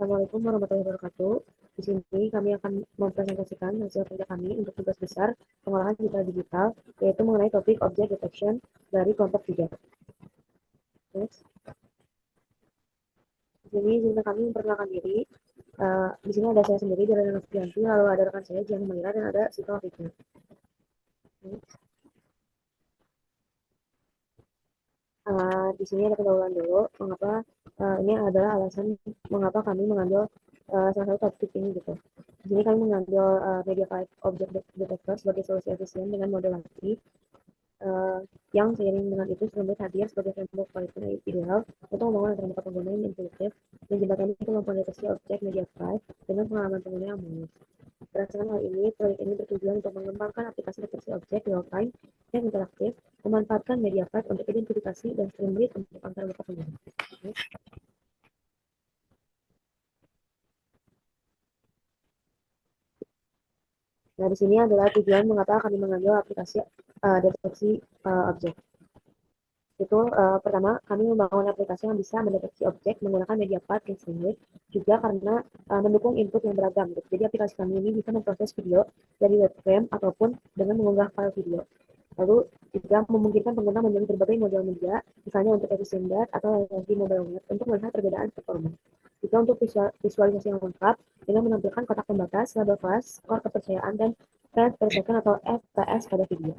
Assalamualaikum warahmatullahi wabarakatuh. Di sini kami akan mempresentasikan hasil kerja kami untuk tugas besar pengolahan digital, yaitu mengenai topik object detection dari kelompok 3. Next. Di sini izinkan kami memperkenalkan diri. Di sini ada saya sendiri, Jalan Novianti, lalu ada rekan saya, Jian Humaira, dan ada Sito Afifnya. Di sini ada pendahuluan dulu, mengapa ini adalah alasan mengapa kami mengambil salah satu topik ini gitu. Di sini kami mengambil Media Pipe Object Detector sebagai solusi efisien dengan model lagi yang seiring dengan itu Streamlit hadir sebagai framework paling ideal untuk membangun antar pengguna yang intuitif dan jembatan kemampuan deteksi objek media file dengan pengalaman pengguna yang mulus. Berdasarkan hal ini, proyek ini bertujuan untuk mengembangkan aplikasi deteksi objek real time yang interaktif, memanfaatkan media file untuk identifikasi dan Streamlit untuk antar pengguna. Nah, di sini adalah tujuan mengapa kami mengambil aplikasi deteksi objek. Itu pertama, kami membangun aplikasi yang bisa mendeteksi objek menggunakan media part yang sendiri, juga karena mendukung input yang beragam. Gitu. Jadi aplikasi kami ini bisa memproses video dari webcam ataupun dengan mengunggah file video. Lalu juga memungkinkan pengguna memilih berbagai model media, misalnya untuk efisien dat atau di mobile web untuk melihat perbedaan performa. Juga untuk visualisasi yang lengkap dengan menampilkan kotak pembatas, label kelas, skor kepercayaan, dan frames per second atau FPS pada video.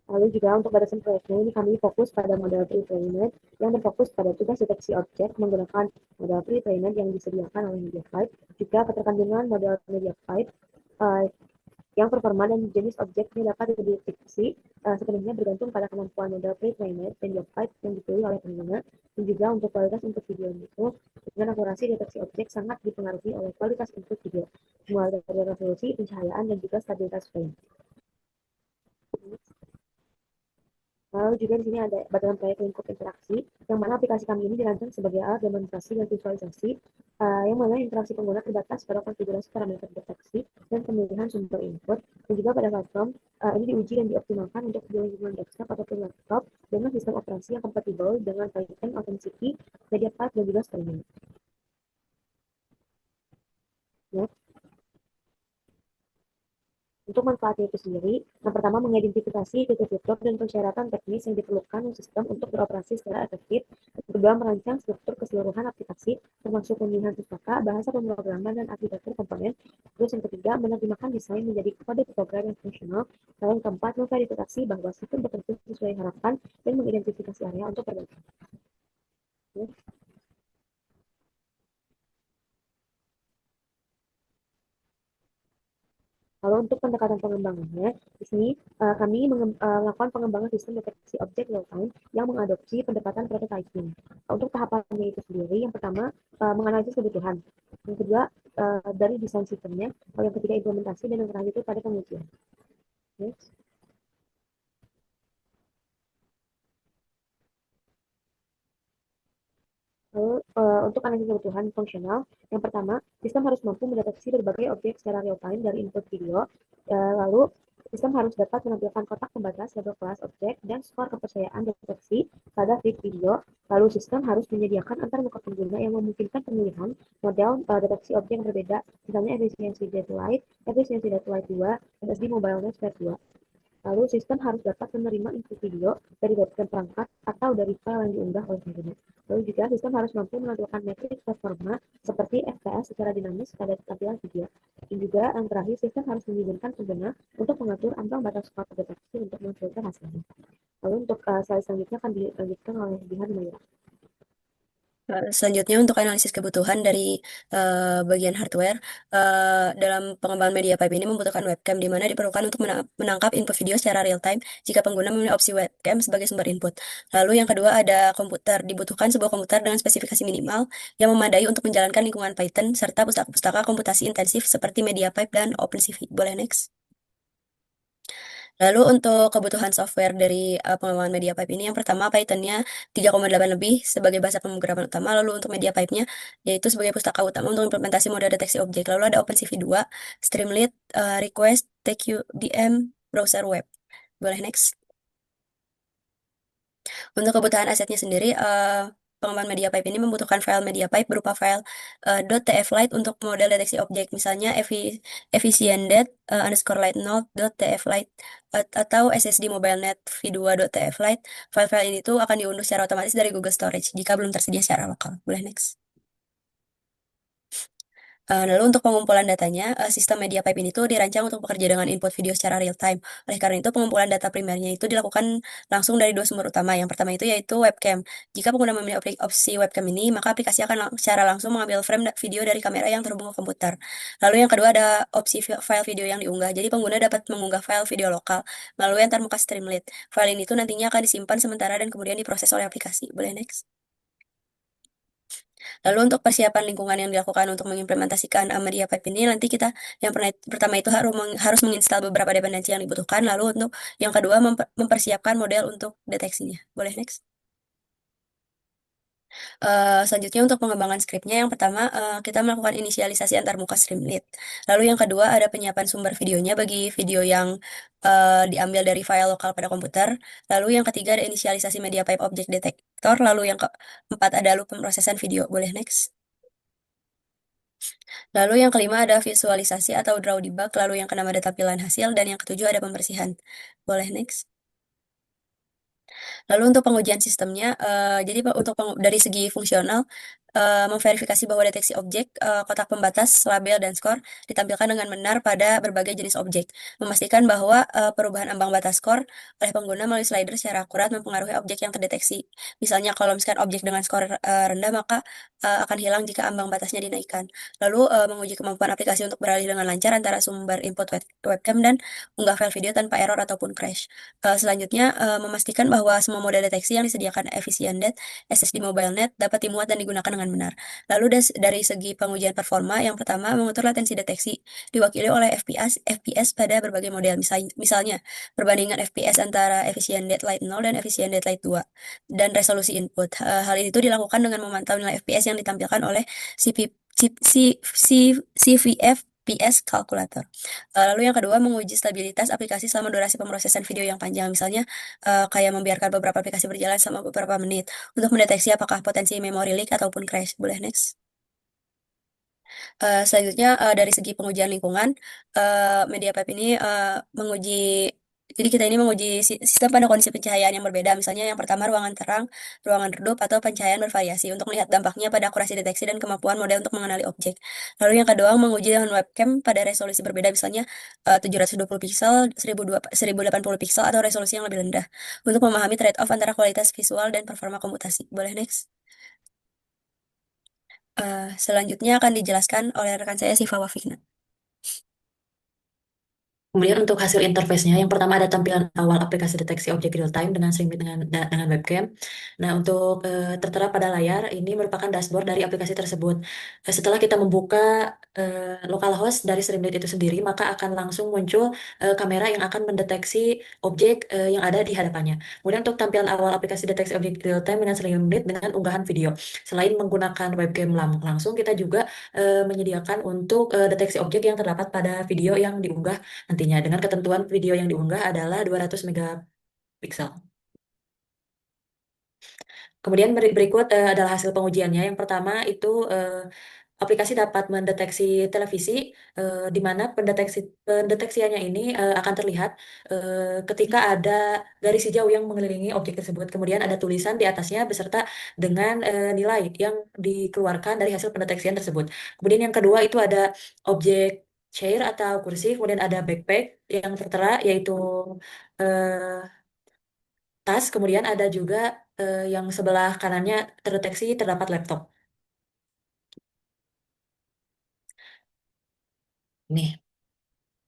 Lalu juga untuk batasan proyeknya ini kami fokus pada model pre-trained yang berfokus pada tugas deteksi objek menggunakan model pre-trained yang disediakan oleh MediaPipe, juga keterkandungan model MediaPipe uh, yang performa dan jenis objeknya dapat dideteksi sepenuhnya bergantung pada kemampuan model pre-trained MediaPipe yang dipilih oleh pengguna, dan juga untuk kualitas input video itu dengan akurasi deteksi objek sangat dipengaruhi oleh kualitas input video, mulai dari resolusi, pencahayaan, dan juga stabilitas frame. Lalu juga di sini ada batasan proyek lingkup interaksi, yang mana aplikasi kami ini dirancang sebagai alat demonstrasi dan visualisasi, yang mana interaksi pengguna terbatas pada konfigurasi parameter deteksi dan pemilihan sumber input, dan juga pada platform ini diuji dan dioptimalkan untuk lingkungan desktop ataupun laptop dengan sistem operasi yang kompatibel dengan Python, OpenCV, MediaPipe, dan juga Streamlit. Ya. Untuk manfaatnya itu sendiri, yang pertama mengidentifikasi fitur-fitur dan persyaratan teknis yang diperlukan sistem untuk beroperasi secara efektif. Yang kedua, merancang struktur keseluruhan aplikasi, termasuk pemilihan pustaka, bahasa pemrograman, dan arsitektur komponen. Terus yang ketiga, menerjemahkan desain menjadi kode program yang fungsional. Dan yang keempat, memverifikasi bahwa sistem bekerja sesuai harapan dan mengidentifikasi area untuk perbaikan. Kalau untuk pendekatan pengembangannya, di sini kami melakukan pengembangan sistem deteksi objek real time yang mengadopsi pendekatan prototyping. Untuk tahapannya itu sendiri, yang pertama menganalisis kebutuhan, yang kedua dari desain sistemnya, yang ketiga implementasi, dan yang terakhir itu pada pengujian. Next. Lalu untuk analisis kebutuhan fungsional, yang pertama, sistem harus mampu mendeteksi berbagai objek secara real time dari input video. Lalu sistem harus dapat menampilkan kotak pembatas label kelas objek dan skor kepercayaan deteksi pada feed video. Lalu sistem harus menyediakan antar muka pengguna yang memungkinkan pemilihan model deteksi objek yang berbeda, misalnya efisiensi deadlight, efisiensi deadlight 2, SSD mobile network 2. Lalu sistem harus dapat menerima input video dari webcam perangkat atau dari file yang diunggah oleh pengguna. Lalu juga sistem harus mampu menampilkan metrik performa seperti FPS secara dinamis pada tampilan video. Dan juga yang terakhir, sistem harus mengizinkan pengguna untuk mengatur ambang batas skor deteksi untuk memfilter hasilnya. Lalu untuk slide selanjutnya akan dilanjutkan oleh Dihan Mayra. Selanjutnya untuk analisis kebutuhan dari bagian hardware, dalam pengembangan media pipe ini membutuhkan webcam di mana diperlukan untuk menangkap input video secara real time jika pengguna memilih opsi webcam sebagai sumber input. Lalu yang kedua ada komputer, dibutuhkan sebuah komputer dengan spesifikasi minimal yang memadai untuk menjalankan lingkungan Python serta pustaka-pustaka komputasi intensif seperti media pipe dan OpenCV. Boleh next? Lalu untuk kebutuhan software dari pengembangan media pipe ini, yang pertama Python-nya 3,8 lebih sebagai bahasa pemrograman utama. Lalu untuk media pipe-nya yaitu sebagai pustaka utama untuk implementasi model deteksi objek. Lalu ada OpenCV 2, Streamlit, Request, TQDM, Browser Web. Boleh next? Untuk kebutuhan asetnya sendiri, pengembangan media pipe ini membutuhkan file media pipe berupa file .tflight untuk model deteksi objek, misalnya efficiented underscore light node .tflight atau SSD mobilenet v2.tflight. File-file ini tuh akan diunduh secara otomatis dari Google Storage jika belum tersedia secara lokal. Boleh next. Lalu untuk pengumpulan datanya, sistem media pipe ini tuh dirancang untuk bekerja dengan input video secara real time. Oleh karena itu, pengumpulan data primernya itu dilakukan langsung dari dua sumber utama. Yang pertama itu yaitu webcam. Jika pengguna memilih opsi webcam ini, maka aplikasi akan secara langsung mengambil frame video dari kamera yang terhubung ke komputer. Lalu yang kedua ada opsi file video yang diunggah. Jadi pengguna dapat mengunggah file video lokal melalui antarmuka Streamlit. File ini tuh nantinya akan disimpan sementara dan kemudian diproses oleh aplikasi. Boleh next? Lalu untuk persiapan lingkungan yang dilakukan untuk mengimplementasikan Media Pipe ini nanti kita pertama itu harus menginstal beberapa dependensi yang dibutuhkan. Lalu untuk yang kedua mempersiapkan model untuk deteksinya. Boleh next? Selanjutnya untuk pengembangan skripnya, yang pertama kita melakukan inisialisasi antarmuka Streamlit. Lalu yang kedua ada penyiapan sumber videonya bagi video yang diambil dari file lokal pada komputer. Lalu yang ketiga ada inisialisasi media pipe object detector. Lalu yang keempat ada loop pemrosesan video. Boleh next? Lalu yang kelima ada visualisasi atau draw debug. Lalu yang keenam ada tampilan hasil. Dan yang ketujuh ada pembersihan. Boleh next? Lalu untuk pengujian sistemnya, jadi untuk dari segi fungsional, memverifikasi bahwa deteksi objek, kotak pembatas, label, dan skor ditampilkan dengan benar pada berbagai jenis objek. Memastikan bahwa perubahan ambang batas skor oleh pengguna melalui slider secara akurat mempengaruhi objek yang terdeteksi. Misalnya kalau misalkan objek dengan skor rendah, maka akan hilang jika ambang batasnya dinaikkan. Lalu menguji kemampuan aplikasi untuk beralih dengan lancar antara sumber input webcam dan unggah file video tanpa error ataupun crash. Selanjutnya, memastikan bahwa semua model deteksi yang disediakan Efficient SSD MobileNet dapat dimuat dan digunakan dengan benar. Lalu dari segi pengujian performa, yang pertama mengukur latensi deteksi diwakili oleh FPS pada berbagai model. Misalnya, perbandingan FPS antara Efficient Light 0 dan Efficient Light 2 dan resolusi input. Hal itu dilakukan dengan memantau nilai FPS yang ditampilkan oleh CVF PS Calculator. Lalu yang kedua menguji stabilitas aplikasi selama durasi pemrosesan video yang panjang. Misalnya kayak membiarkan beberapa aplikasi berjalan selama beberapa menit untuk mendeteksi apakah potensi memory leak ataupun crash. Boleh next? Selanjutnya dari segi pengujian lingkungan, MediaPipe ini menguji jadi kita ini menguji sistem pada kondisi pencahayaan yang berbeda. Misalnya yang pertama ruangan terang, ruangan redup, atau pencahayaan bervariasi untuk melihat dampaknya pada akurasi deteksi dan kemampuan model untuk mengenali objek. Lalu yang kedua menguji dengan webcam pada resolusi berbeda, misalnya 720 piksel, 1080 piksel, atau resolusi yang lebih rendah untuk memahami trade-off antara kualitas visual dan performa komputasi. Boleh next? Selanjutnya akan dijelaskan oleh rekan saya Siva Wafikna. Kemudian untuk hasil interface-nya, yang pertama ada tampilan awal aplikasi deteksi objek real time dengan streaming dengan webcam. Nah, untuk tertera pada layar, ini merupakan dashboard dari aplikasi tersebut. Setelah kita membuka localhost dari Streamlit itu sendiri, maka akan langsung muncul kamera yang akan mendeteksi objek yang ada di hadapannya. Kemudian untuk tampilan awal aplikasi deteksi objek real time dengan Streamlit dengan unggahan video. Selain menggunakan webcam langsung, kita juga menyediakan untuk deteksi objek yang terdapat pada video yang diunggah nantinya dengan ketentuan video yang diunggah adalah 200 megapiksel. Kemudian berikut adalah hasil pengujiannya. Yang pertama itu aplikasi dapat mendeteksi televisi di mana pendeteksiannya ini akan terlihat ketika ada garis hijau yang mengelilingi objek tersebut. Kemudian ada tulisan di atasnya beserta dengan nilai yang dikeluarkan dari hasil pendeteksian tersebut. Kemudian yang kedua itu ada objek chair atau kursi, kemudian ada backpack yang tertera yaitu eh, tas, kemudian ada juga yang sebelah kanannya terdeteksi terdapat laptop. Nih.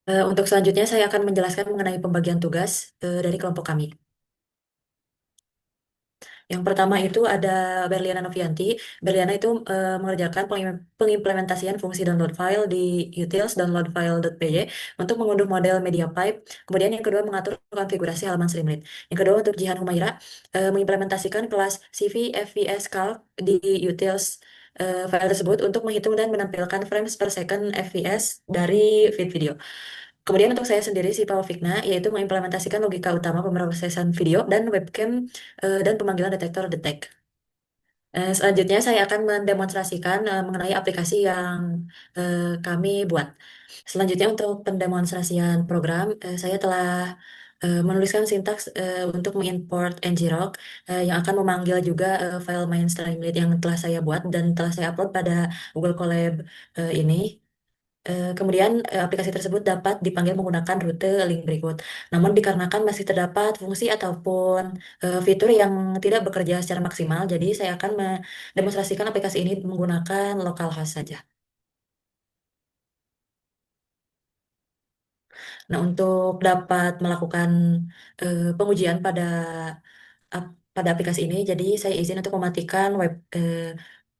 Untuk selanjutnya saya akan menjelaskan mengenai pembagian tugas dari kelompok kami. Yang pertama itu ada Berliana Novianti. Berliana itu mengerjakan pengimplementasian fungsi download file di utils downloadfile.py untuk mengunduh model media pipe. Kemudian yang kedua mengatur konfigurasi halaman Streamlit. Yang kedua untuk Jihan Humaira mengimplementasikan kelas CV FVS Calc di utils file tersebut untuk menghitung dan menampilkan frames per second FVS dari feed video. Kemudian untuk saya sendiri si Pawafikna yaitu mengimplementasikan logika utama pemrosesan video dan webcam dan pemanggilan detektor detek. Selanjutnya saya akan mendemonstrasikan mengenai aplikasi yang kami buat. Selanjutnya untuk pendemonstrasian program, saya telah menuliskan sintaks untuk mengimport ngrok yang akan memanggil juga file main Streamlit yang telah saya buat dan telah saya upload pada Google Colab ini. Kemudian aplikasi tersebut dapat dipanggil menggunakan rute link berikut. Namun dikarenakan masih terdapat fungsi ataupun fitur yang tidak bekerja secara maksimal, jadi saya akan mendemonstrasikan aplikasi ini menggunakan localhost saja. Nah, untuk dapat melakukan pengujian pada aplikasi ini, jadi saya izin untuk mematikan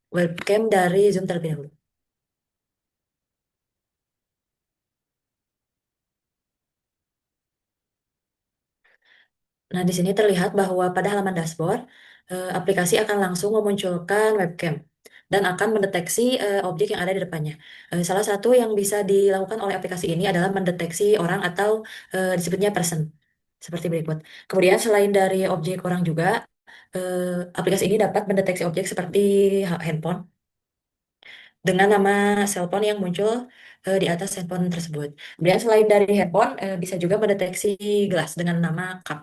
webcam dari Zoom terlebih dahulu. Nah, di sini terlihat bahwa pada halaman dashboard, aplikasi akan langsung memunculkan webcam dan akan mendeteksi objek yang ada di depannya. Salah satu yang bisa dilakukan oleh aplikasi ini adalah mendeteksi orang atau disebutnya person, seperti berikut. Kemudian selain dari objek orang juga, aplikasi ini dapat mendeteksi objek seperti handphone dengan nama cellphone yang muncul di atas handphone tersebut. Kemudian selain dari handphone, bisa juga mendeteksi gelas dengan nama cup.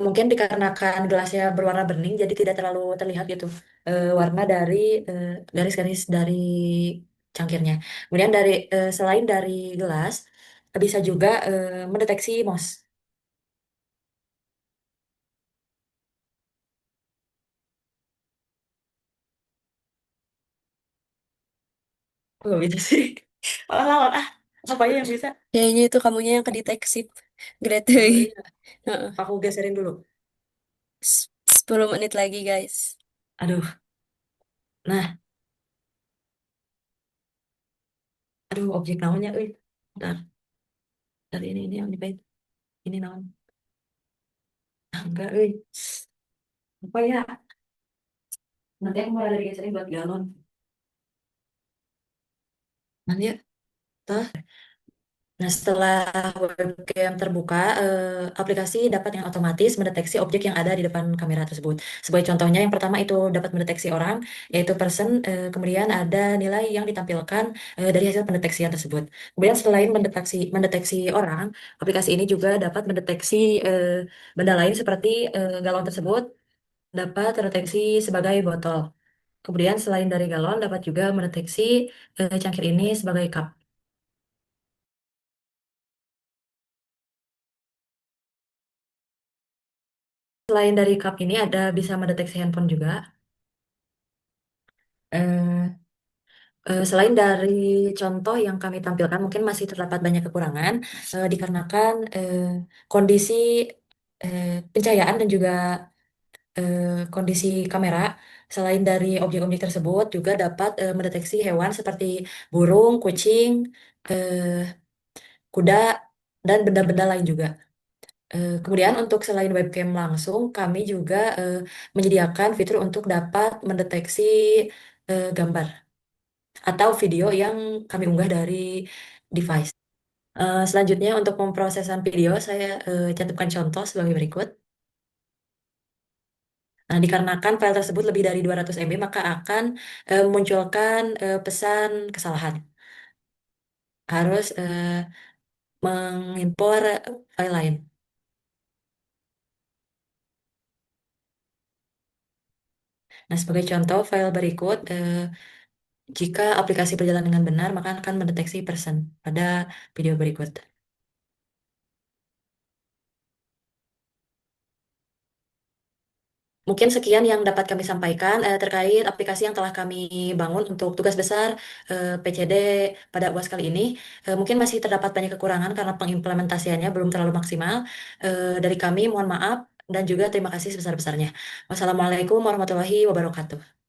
Mungkin dikarenakan gelasnya berwarna bening, jadi tidak terlalu terlihat gitu warna dari garis-garis dari cangkirnya. Kemudian selain dari gelas, bisa juga mendeteksi mouse. Oh, bisa sih. Malah lawan apa ya yang bisa? Kayaknya itu kamunya yang kedeteksi. Great. Oh iya, Heeh. aku geserin dulu. 10 menit lagi, guys. Aduh, nah, aduh objek namanya, bentar, dari ini yang dipaint, ini naon? Enggak, apa ya? Nanti aku mulai dari geserin buat galon. Nanti ya. Nah, setelah webcam terbuka, aplikasi dapat yang otomatis mendeteksi objek yang ada di depan kamera tersebut. Sebagai contohnya, yang pertama itu dapat mendeteksi orang, yaitu person, kemudian ada nilai yang ditampilkan dari hasil pendeteksian tersebut. Kemudian selain mendeteksi orang, aplikasi ini juga dapat mendeteksi benda lain seperti galon tersebut dapat terdeteksi sebagai botol. Kemudian selain dari galon, dapat juga mendeteksi cangkir ini sebagai cup. Selain dari cup ini ada bisa mendeteksi handphone juga. Eh, selain dari contoh yang kami tampilkan, mungkin masih terdapat banyak kekurangan dikarenakan kondisi pencahayaan dan juga kondisi kamera. Selain dari objek-objek tersebut, juga dapat mendeteksi hewan seperti burung, kucing, eh, kuda, dan benda-benda lain juga. Kemudian untuk selain webcam langsung, kami juga menyediakan fitur untuk dapat mendeteksi gambar atau video yang kami unggah dari device. Selanjutnya untuk pemrosesan video, saya cantumkan contoh sebagai berikut. Nah, dikarenakan file tersebut lebih dari 200 MB, maka akan memunculkan pesan kesalahan. Harus mengimpor file lain. Nah, sebagai contoh file berikut, jika aplikasi berjalan dengan benar, maka akan mendeteksi person pada video berikut. Mungkin sekian yang dapat kami sampaikan terkait aplikasi yang telah kami bangun untuk tugas besar PCD pada UAS kali ini. Mungkin masih terdapat banyak kekurangan karena pengimplementasiannya belum terlalu maksimal. Dari kami mohon maaf dan juga terima kasih sebesar-besarnya. Wassalamualaikum warahmatullahi wabarakatuh.